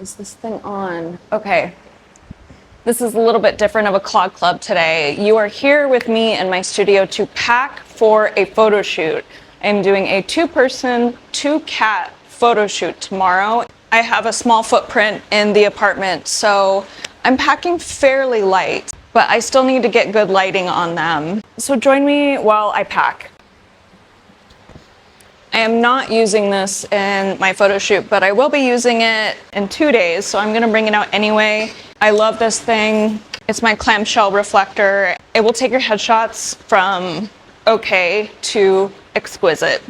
Is this thing on? Okay. This is a little bit different of a Clog Club today. You are here with me in my studio to pack for a photo shoot. I'm doing a 2-person, 2-cat photo shoot tomorrow. I have a small footprint in the apartment, so I'm packing fairly light, but I still need to get good lighting on them. So join me while I pack. I am not using this in my photo shoot, but I will be using it in 2 days, so I'm gonna bring it out anyway. I love this thing. It's my clamshell reflector. It will take your headshots from okay to exquisite.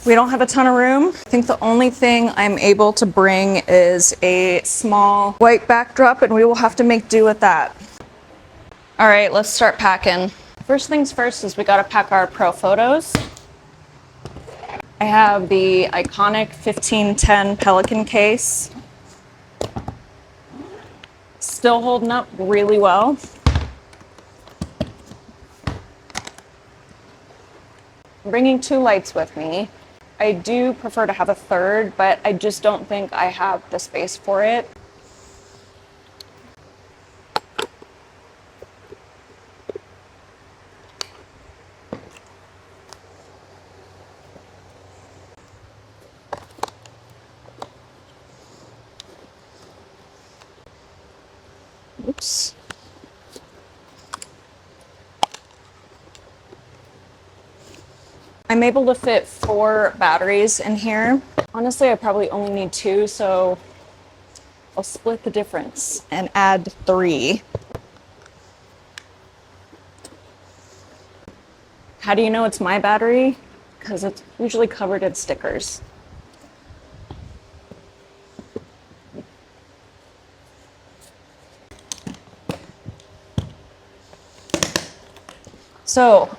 We don't have a ton of room. I think the only thing I'm able to bring is a small white backdrop, and we will have to make do with that. All right, let's start packing. First things first is we gotta pack our Profotos. I have the iconic 1510 Pelican case. Still holding up really well. I'm bringing 2 lights with me. I do prefer to have a third, but I just don't think I have the space for it. Oops. I'm able to fit 4 batteries in here. Honestly, I probably only need 2, so I'll split the difference and add 3. How do you know it's my battery? Because it's usually covered in stickers. So,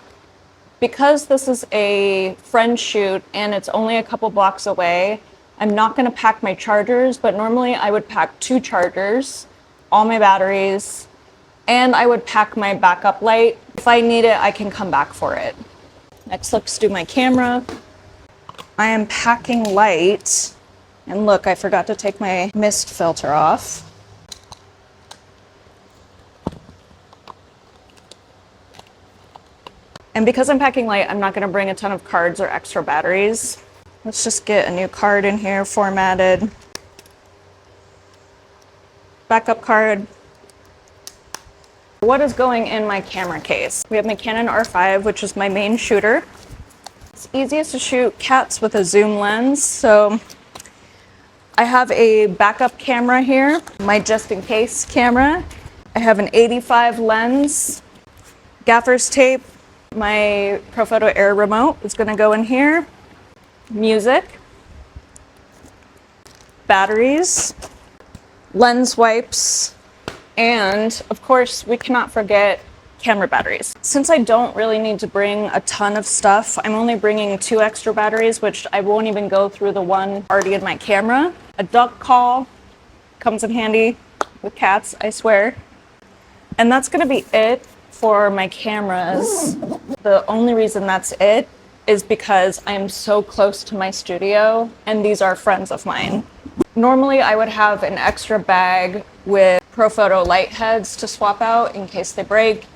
because this is a friend shoot and it's only a couple blocks away, I'm not gonna pack my chargers, but normally I would pack 2 chargers, all my batteries, and I would pack my backup light. If I need it, I can come back for it. Next, let's do my camera. I am packing light, and look, I forgot to take my mist filter off. And because I'm packing light, I'm not gonna bring a ton of cards or extra batteries. Let's just get a new card in here, formatted. Backup card. What is going in my camera case? We have my Canon R5, which is my main shooter. It's easiest to shoot cats with a zoom lens, so I have a backup camera here, my just in case camera. I have an 85 lens, gaffer's tape. My Profoto Air remote is going to go in here. Music, batteries, lens wipes, and of course we cannot forget camera batteries. Since I don't really need to bring a ton of stuff, I'm only bringing 2 extra batteries, which I won't even go through the one already in my camera. A duck call comes in handy with cats, I swear. And that's going to be it for my cameras. The only reason that's it is because I'm so close to my studio and these are friends of mine. Normally I would have an extra bag with Profoto light heads to swap out in case they break,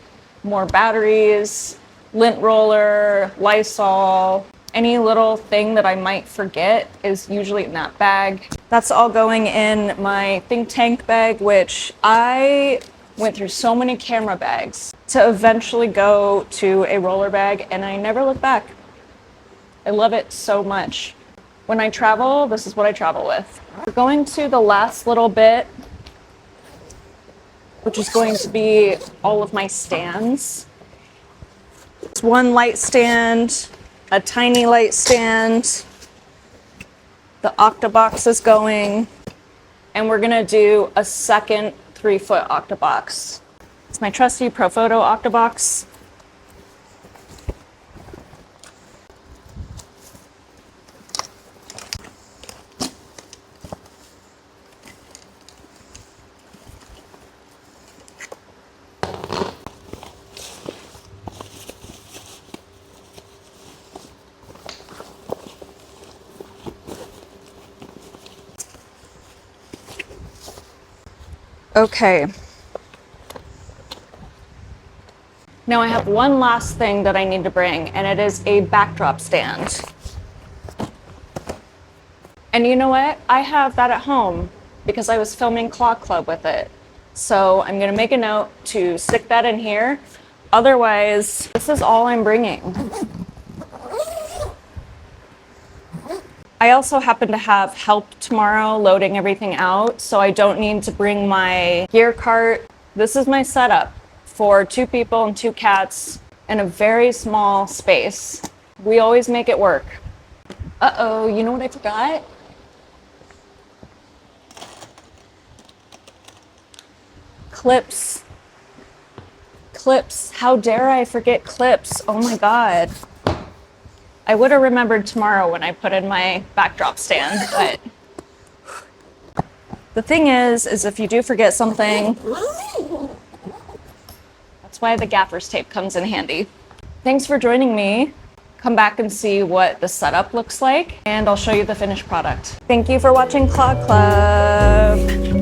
more batteries, lint roller, Lysol, any little thing that I might forget is usually in that bag. That's all going in my think tank bag, which I went through so many camera bags to eventually go to a roller bag, and I never look back. I love it so much. When I travel, this is what I travel with. We're going to the last little bit, which is going to be all of my stands. It's 1 light stand, a tiny light stand, the Octobox is going, and we're gonna do a second 3-foot Octobox. It's my trusty Profoto Octobox. Okay. Now I have one last thing that I need to bring, and it is a backdrop stand. And you know what? I have that at home because I was filming Claw Club with it. So I'm gonna make a note to stick that in here. Otherwise, this is all I'm bringing. I also happen to have help tomorrow loading everything out, so I don't need to bring my gear cart. This is my setup for 2 people and 2 cats in a very small space. We always make it work. Uh-oh, you know what I forgot? Clips. Clips. How dare I forget clips? Oh my God. I would have remembered tomorrow when I put in my backdrop stand, but the thing is if you do forget something, that's why the gaffer's tape comes in handy. Thanks for joining me. Come back and see what the setup looks like, and I'll show you the finished product. Thank you for watching Claw Club.